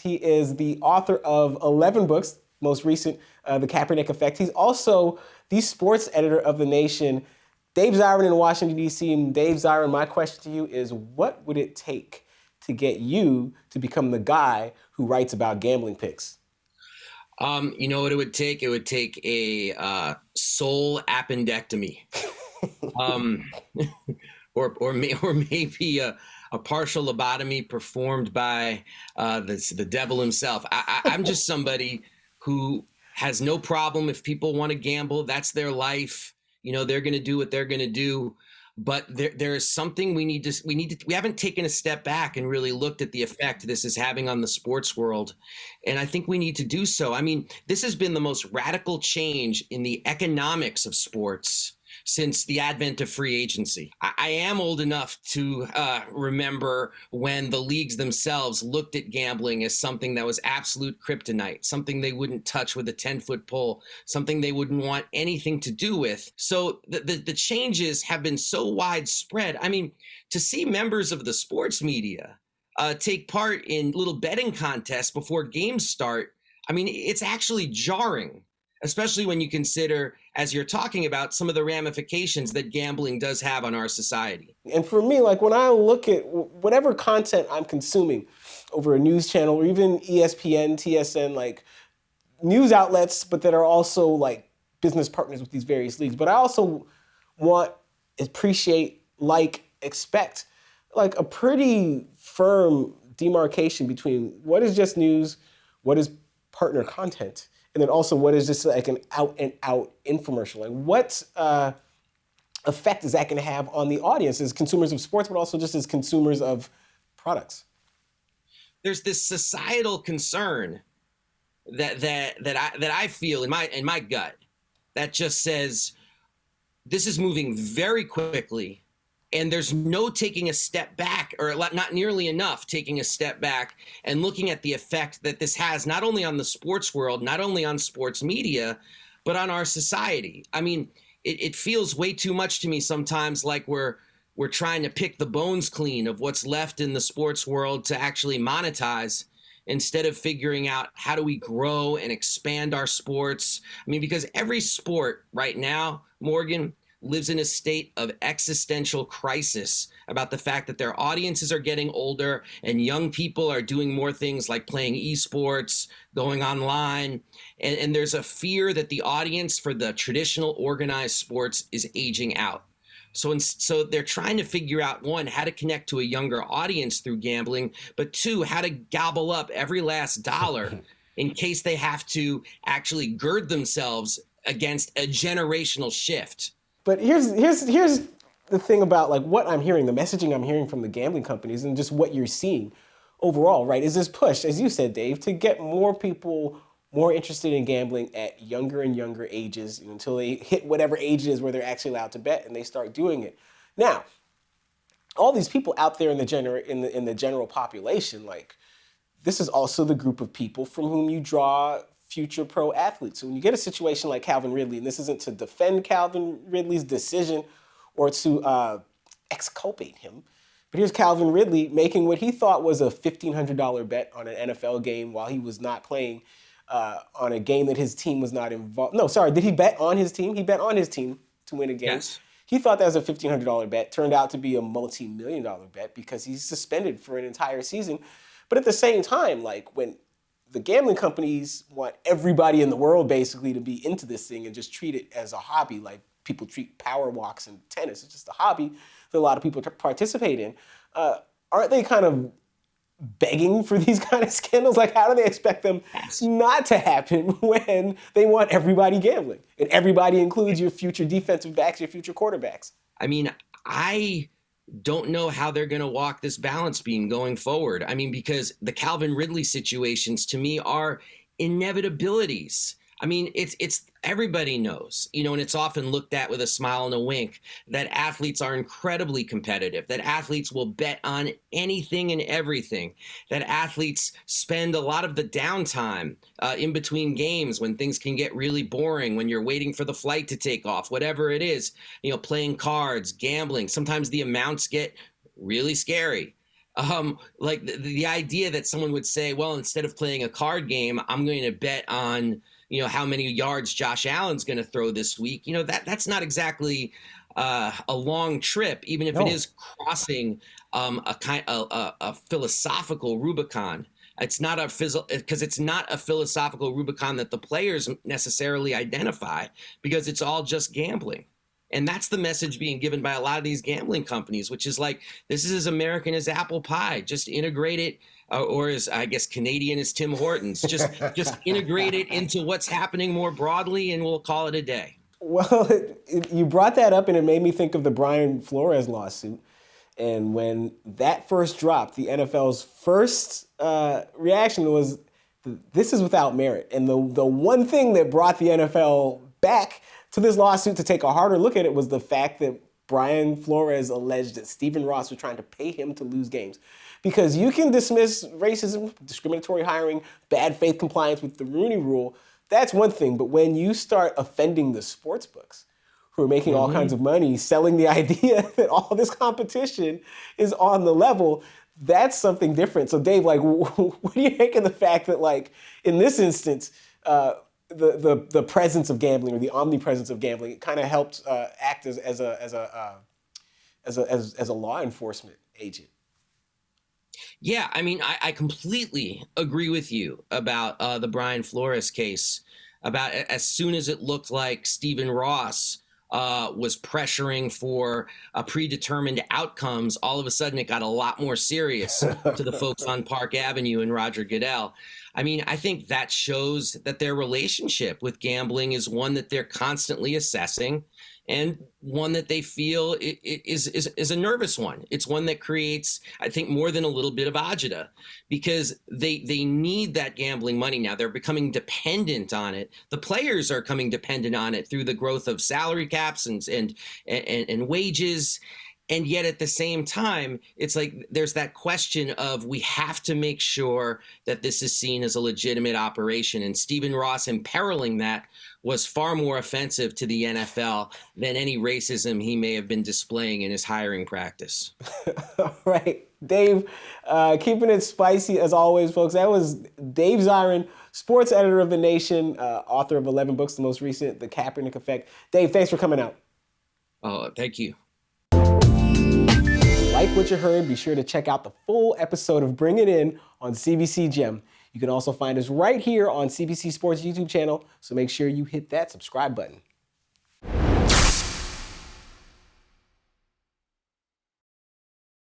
He is the author of 11 books, most recent, The Kaepernick Effect. He's also the sports editor of The Nation. Dave Zirin in Washington, D.C. And Dave Zirin, my question to you is, what would it take to get you to become the guy who writes about gambling picks? You know what it would take? It would take a soul appendectomy, um, or maybe a partial lobotomy performed by the devil himself. I'm just somebody who has no problem if people want to gamble. That's their life. You know, they're going to do what they're going to do. But there is something we haven't taken a step back and really looked at the effect this is having on the sports world. And I think we need to do so. I mean, this has been the most radical change in the economics of sports since the advent of free agency. I am old enough to remember when the leagues themselves looked at gambling as something that was absolute kryptonite, something they wouldn't touch with a 10-foot pole, something they wouldn't want anything to do with. So the changes have been so widespread. I mean, to see members of the sports media take part in little betting contests before games start, I mean, it's actually jarring, especially when you consider, as you're talking about, some of the ramifications that gambling does have on our society. And for me, like when I look at whatever content I'm consuming over a news channel or even ESPN, TSN, like news outlets, but that are also like business partners with these various leagues. But I also want, appreciate, like, expect like a pretty firm demarcation between what is just news, what is partner content, and then also what is just like an out and out infomercial. Like what effect is that going to have on the audience as consumers of sports, but also just as consumers of products? There's this societal concern that I feel in my gut that just says this is moving very quickly. And there's no taking a step back, or not nearly enough taking a step back and looking at the effect that this has not only on the sports world, not only on sports media, but on our society. I mean, it feels way too much to me sometimes like we're trying to pick the bones clean of what's left in the sports world to actually monetize, instead of figuring out how do we grow and expand our sports. I mean, because every sport right now, Morgan, lives in a state of existential crisis about the fact that their audiences are getting older and young people are doing more things like playing esports, going online. And there's a fear that the audience for the traditional organized sports is aging out. So they're trying to figure out, one, how to connect to a younger audience through gambling, but two, how to gobble up every last dollar in case they have to actually gird themselves against a generational shift. But here's the thing about like what I'm hearing, the messaging I'm hearing from the gambling companies and just what you're seeing overall, right, is this push, as you said, Dave, to get more people more interested in gambling at younger and younger ages until they hit whatever age it is where they're actually allowed to bet and they start doing it. Now, all these people out there in the general population, like this is also the group of people from whom you draw future pro athletes. So when you get a situation like Calvin Ridley, and this isn't to defend Calvin Ridley's decision or to exculpate him, but here's Calvin Ridley making what he thought was a $1,500 bet on an NFL game while he was not playing on a game that his team was not involved. No, sorry, did he bet on his team? He bet on his team to win a game. Yes. He thought that was a $1,500 bet. Turned out to be a multi-million-dollar bet because he's suspended for an entire season. But at the same time, like when the gambling companies want everybody in the world basically to be into this thing and just treat it as a hobby, like people treat power walks and tennis. It's just a hobby that a lot of people participate in. Aren't they kind of begging for these kind of scandals? Like, how do they expect them not to happen when they want everybody gambling? And everybody includes your future defensive backs, your future quarterbacks. I mean, I don't know how they're going to walk this balance beam going forward. I mean, because the Calvin Ridley situations to me are inevitabilities. I mean, it's everybody knows, and it's often looked at with a smile and a wink that athletes are incredibly competitive, that athletes will bet on anything and everything, that athletes spend a lot of the downtime in between games when things can get really boring, when you're waiting for the flight to take off, whatever it is, playing cards, gambling. Sometimes the amounts get really scary. Like the idea that someone would say, well, instead of playing a card game, I'm going to bet on, how many yards Josh Allen's going to throw this week. That's not exactly a long trip, even if it No. is crossing a philosophical Rubicon. It's not because it's not a philosophical Rubicon that the players necessarily identify, because it's all just gambling. And that's the message being given by a lot of these gambling companies, which is like, this is as American as apple pie. Just integrate it, or as I guess Canadian as Tim Hortons. Just integrate it into what's happening more broadly, and we'll call it a day. Well, you brought that up, and it made me think of the Brian Flores lawsuit. And when that first dropped, the NFL's first reaction was, this is without merit. And the one thing that brought the NFL back to this lawsuit to take a harder look at it was the fact that Brian Flores alleged that Stephen Ross was trying to pay him to lose games. Because you can dismiss racism, discriminatory hiring, bad faith compliance with the Rooney Rule. That's one thing. But when you start offending the sports books, who are making all kinds of money selling the idea that all this competition is on the level, that's something different. So Dave, like, what do you make of the fact that, like, in this instance, the presence of gambling, or the omnipresence of gambling, it kind of helped act as a law enforcement agent? Yeah, I mean, I completely agree with you about the Brian Flores case. About as soon as it looked like Stephen Ross was pressuring for predetermined outcomes, all of a sudden it got a lot more serious to the folks on Park Avenue and Roger Goodell. I mean, I think that shows that their relationship with gambling is one that they're constantly assessing, and one that they feel is a nervous one. It's one that creates, I think, more than a little bit of agita, because they need that gambling money now. They're becoming dependent on it. The players are coming dependent on it through the growth of salary caps and wages. And yet at the same time, it's like there's that question of, we have to make sure that this is seen as a legitimate operation. And Stephen Ross imperiling that was far more offensive to the NFL than any racism he may have been displaying in his hiring practice. All right, Dave, keeping it spicy as always, folks. That was Dave Zirin, sports editor of The Nation, author of 11 books, the most recent, The Kaepernick Effect. Dave, thanks for coming out. Oh, thank you. Like what you heard, be sure to check out the full episode of Bring It In on CBC Gem. You can also find us right here on CBC Sports YouTube channel, so make sure you hit that subscribe button.